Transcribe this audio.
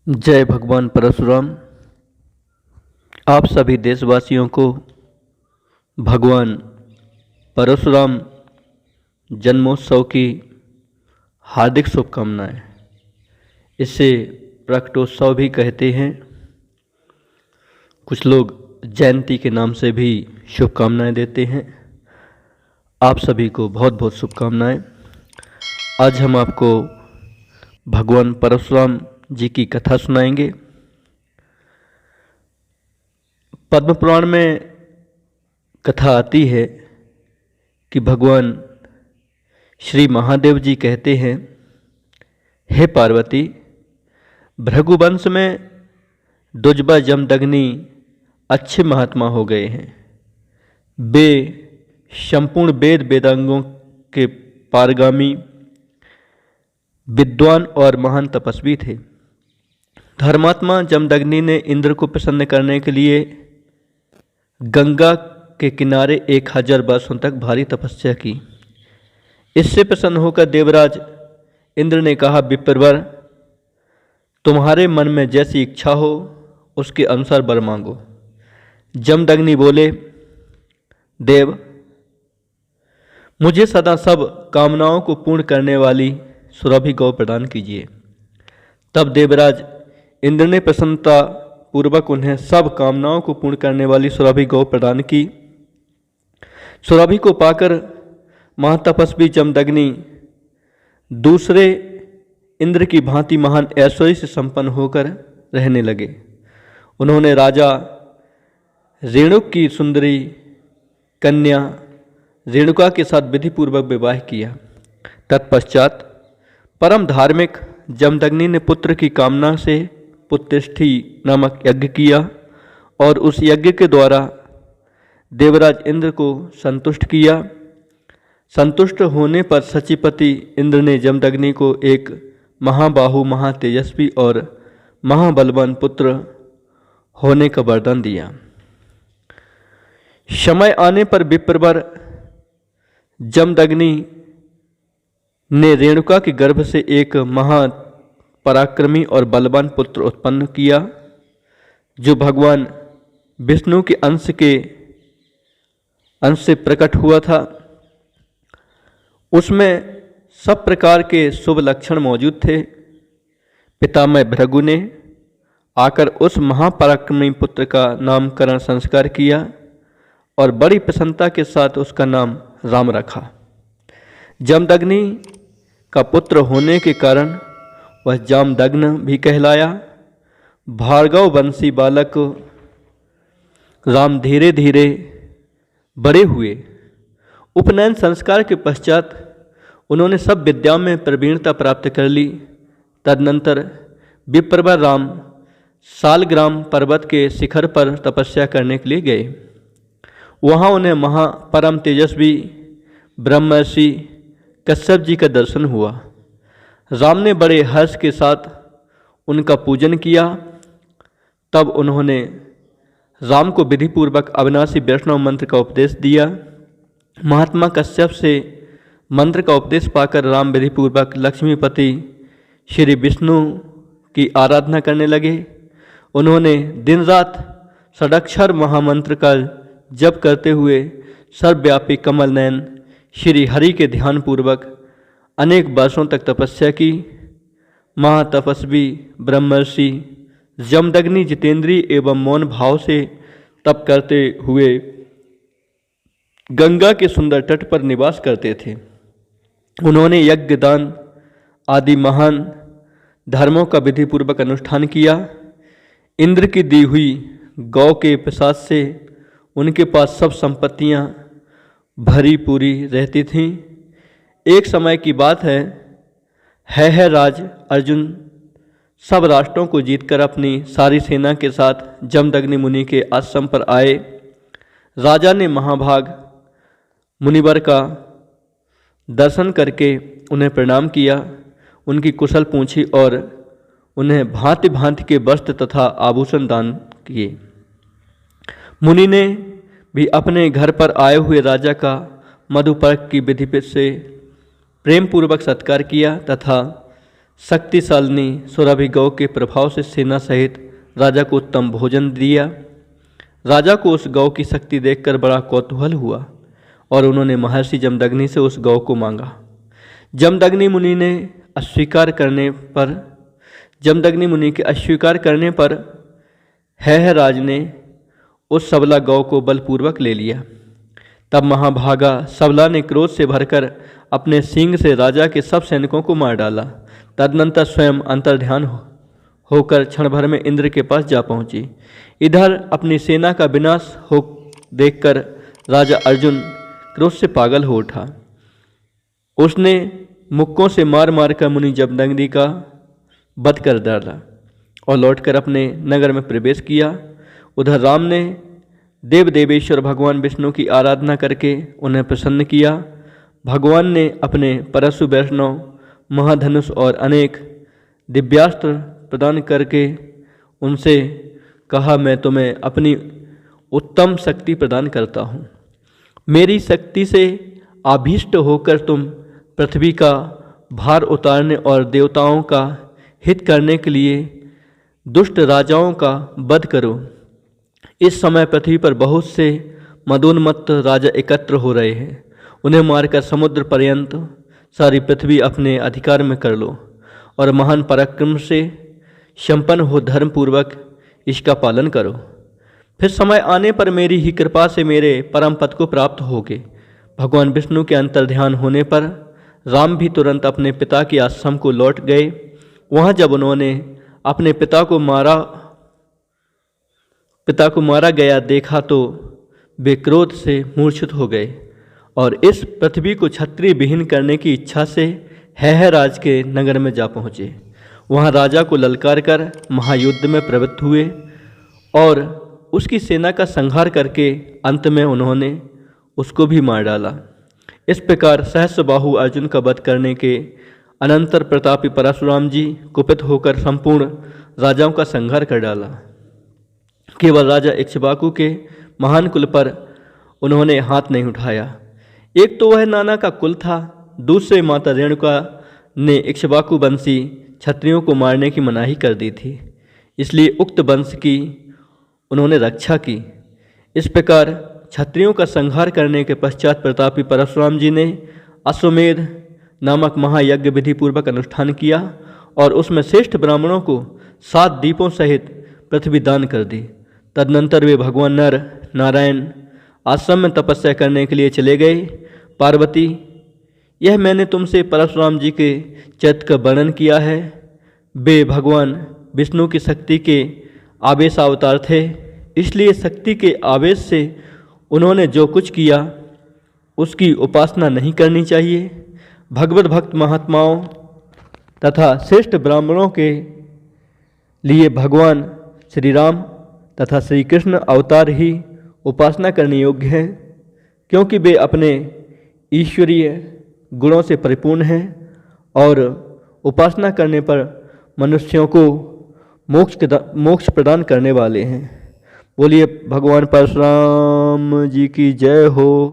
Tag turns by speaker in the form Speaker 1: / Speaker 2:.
Speaker 1: जय भगवान परशुराम। आप सभी देशवासियों को भगवान परशुराम जन्मोत्सव की हार्दिक शुभकामनाएं। इसे प्रकटोत्सव भी कहते हैं। कुछ लोग जयंती के नाम से भी शुभकामनाएं देते हैं। आप सभी को बहुत बहुत शुभकामनाएं। आज हम आपको भगवान परशुराम जी की कथा सुनाएंगे। पद्म पुराण में कथा आती है कि भगवान श्री महादेव जी कहते हैं, हे पार्वती, भृगुवंश में दुजबा जमदग्नि अच्छे महात्मा हो गए हैं। वे संपूर्ण वेद वेदांगों के पारगामी विद्वान और महान तपस्वी थे। धर्मात्मा जमदग्नि ने इंद्र को प्रसन्न करने के लिए गंगा के किनारे 1000 वर्षों तक भारी तपस्या की। इससे प्रसन्न होकर देवराज इंद्र ने कहा, विप्रवर, तुम्हारे मन में जैसी इच्छा हो उसके अनुसार वर मांगो। जमदग्नि बोले, देव, मुझे सदा सब कामनाओं को पूर्ण करने वाली सुरभि गौ प्रदान कीजिए। तब देवराज इंद्र ने प्रसन्नता पूर्वक उन्हें सब कामनाओं को पूर्ण करने वाली सुरभि गौ प्रदान की। सुरभि को पाकर महातपस्वी जमदग्नि दूसरे इंद्र की भांति महान ऐश्वर्य से संपन्न होकर रहने लगे। उन्होंने राजा रेणुक की सुंदरी कन्या रेणुका के साथ विधिपूर्वक विवाह किया। तत्पश्चात परम धार्मिक जमदग्नि ने पुत्र की कामना से पुत्रेष्ठी नामक यज्ञ किया और उस यज्ञ के द्वारा देवराज इंद्र को संतुष्ट किया। संतुष्ट होने पर सचिपति इंद्र ने जमदग्नि को एक महाबाहु, महातेजस्वी और महाबलवान पुत्र होने का वरदान दिया। समय आने पर विप्रवर जमदग्नि ने रेणुका के गर्भ से एक महापराक्रमी और बलवान पुत्र उत्पन्न किया, जो भगवान विष्णु के अंश से प्रकट हुआ था। उसमें सब प्रकार के शुभ लक्षण मौजूद थे। पितामह भृगु ने आकर उस महापराक्रमी पुत्र का नामकरण संस्कार किया और बड़ी प्रसन्नता के साथ उसका नाम राम रखा। जमदग्नि का पुत्र होने के कारण वह जामदग्न भी कहलाया। भार्गव वंशी बालक राम धीरे धीरे बड़े हुए। उपनयन संस्कार के पश्चात उन्होंने सब विद्याओं में प्रवीणता प्राप्त कर ली। तदनंतर विप्रवर राम सालग्राम पर्वत के शिखर पर तपस्या करने के लिए गए। वहाँ उन्हें परम तेजस्वी ब्रह्मर्षि कश्यप जी का दर्शन हुआ। राम ने बड़े हर्ष के साथ उनका पूजन किया। तब उन्होंने राम को विधिपूर्वक अविनाशी वैष्णव मंत्र का उपदेश दिया। महात्मा कश्यप से मंत्र का उपदेश पाकर राम विधिपूर्वक लक्ष्मीपति श्री विष्णु की आराधना करने लगे। उन्होंने दिन रात षडाक्षर महामंत्र का जप करते हुए सर्वव्यापी कमल नयन श्री हरि के ध्यान पूर्वक अनेक वर्षों तक तपस्या की। महातपस्वी ब्रह्मर्षि जमदग्नि जितेंद्रिय एवं मौन भाव से तप करते हुए गंगा के सुंदर तट पर निवास करते थे। उन्होंने यज्ञ, दान आदि महान धर्मों का विधिपूर्वक अनुष्ठान किया। इंद्र की दी हुई गौ के प्रसाद से उनके पास सब संपत्तियां भरी पूरी रहती थीं। एक समय की बात है राज अर्जुन सब राष्ट्रों को जीतकर अपनी सारी सेना के साथ जमदग्नि मुनि के आश्रम पर आए। राजा ने महाभाग मुनिवर का दर्शन करके उन्हें प्रणाम किया, उनकी कुशल पूछी और उन्हें भांति भांति के वस्त्र तथा आभूषण दान किए। मुनि ने भी अपने घर पर आए हुए राजा का मधुपर्क की विधि से प्रेम पूर्वक सत्कार किया तथा शक्तिशालिनी सुरभि गौ के प्रभाव से सेना सहित राजा को उत्तम भोजन दिया। राजा को उस गौ की शक्ति देखकर बड़ा कौतूहल हुआ और उन्होंने महर्षि जमदग्नि से उस गौ को मांगा। जमदग्नि मुनि के अस्वीकार करने पर हैहराज ने उस सबला गौ को बलपूर्वक ले लिया। तब महाभागा सबला ने क्रोध से भरकर अपने सींग से राजा के सब सैनिकों को मार डाला। तदनंतर स्वयं अंतर्ध्यान होकर क्षण भर में इंद्र के पास जा पहुंची। इधर अपनी सेना का विनाश हो देखकर राजा अर्जुन क्रोध से पागल हो उठा। उसने मुक्कों से मार मार कर मुनि जमदग्नि का वध कर डाला और लौटकर अपने नगर में प्रवेश किया। उधर राम ने देव देवेश्वर भगवान विष्णु की आराधना करके उन्हें प्रसन्न किया। भगवान ने अपने परशु वैष्णव महाधनुष और अनेक दिव्यास्त्र प्रदान करके उनसे कहा, मैं तुम्हें अपनी उत्तम शक्ति प्रदान करता हूँ। मेरी शक्ति से आभीष्ट होकर तुम पृथ्वी का भार उतारने और देवताओं का हित करने के लिए दुष्ट राजाओं का वध करो। इस समय पृथ्वी पर बहुत से मदोन्मत्त राजा एकत्र हो रहे हैं। उन्हें मारकर समुद्र पर्यंत सारी पृथ्वी अपने अधिकार में कर लो और महान पराक्रम से संपन्न हो धर्मपूर्वक इसका पालन करो। फिर समय आने पर मेरी ही कृपा से मेरे परम पद को प्राप्त होगे। भगवान विष्णु के अंतर्ध्यान होने पर राम भी तुरंत अपने पिता के आश्रम को लौट गए। वहाँ जब उन्होंने अपने पिता को मारा गया देखा तो वे क्रोध से मूर्छित हो गए और इस पृथ्वी को क्षत्रिय विहीन करने की इच्छा से हैहराज के नगर में जा पहुँचे। वहाँ राजा को ललकार कर महायुद्ध में प्रवृत्त हुए और उसकी सेना का संहार करके अंत में उन्होंने उसको भी मार डाला। इस प्रकार सहस्रबाहु अर्जुन का वध करने के अनंतर प्रतापी परशुराम जी कुपित होकर संपूर्ण राजाओं का संहार कर डाला। केवल राजा इक्ष्वाकु के महान कुल पर उन्होंने हाथ नहीं उठाया। एक तो वह नाना का कुल था, दूसरे माता रेणुका ने इक्ष्वाकु वंशी क्षत्रियों को मारने की मनाही कर दी थी, इसलिए उक्त वंश की उन्होंने रक्षा की। इस प्रकार क्षत्रियों का संहार करने के पश्चात प्रतापी परशुराम जी ने अश्वमेध नामक महायज्ञ विधि पूर्वक अनुष्ठान किया और उसमें श्रेष्ठ ब्राह्मणों को 7 दीपों सहित पृथ्वी दान कर दी। तदनंतर वे भगवान नर नारायण आश्रम में तपस्या करने के लिए चले गए। पार्वती, यह मैंने तुमसे परशुराम जी के चरित्र का वर्णन किया है। वे भगवान विष्णु की शक्ति के आवेश अवतार थे, इसलिए शक्ति के आवेश से उन्होंने जो कुछ किया उसकी उपासना नहीं करनी चाहिए। भगवत भक्त महात्माओं तथा श्रेष्ठ ब्राह्मणों के लिए भगवान श्री राम तथा श्री कृष्ण अवतार ही उपासना करने योग्य हैं, क्योंकि वे अपने ईश्वरीय गुणों से परिपूर्ण हैं और उपासना करने पर मनुष्यों को मोक्ष प्रदान करने वाले हैं। बोलिए भगवान परशुराम जी की जय हो।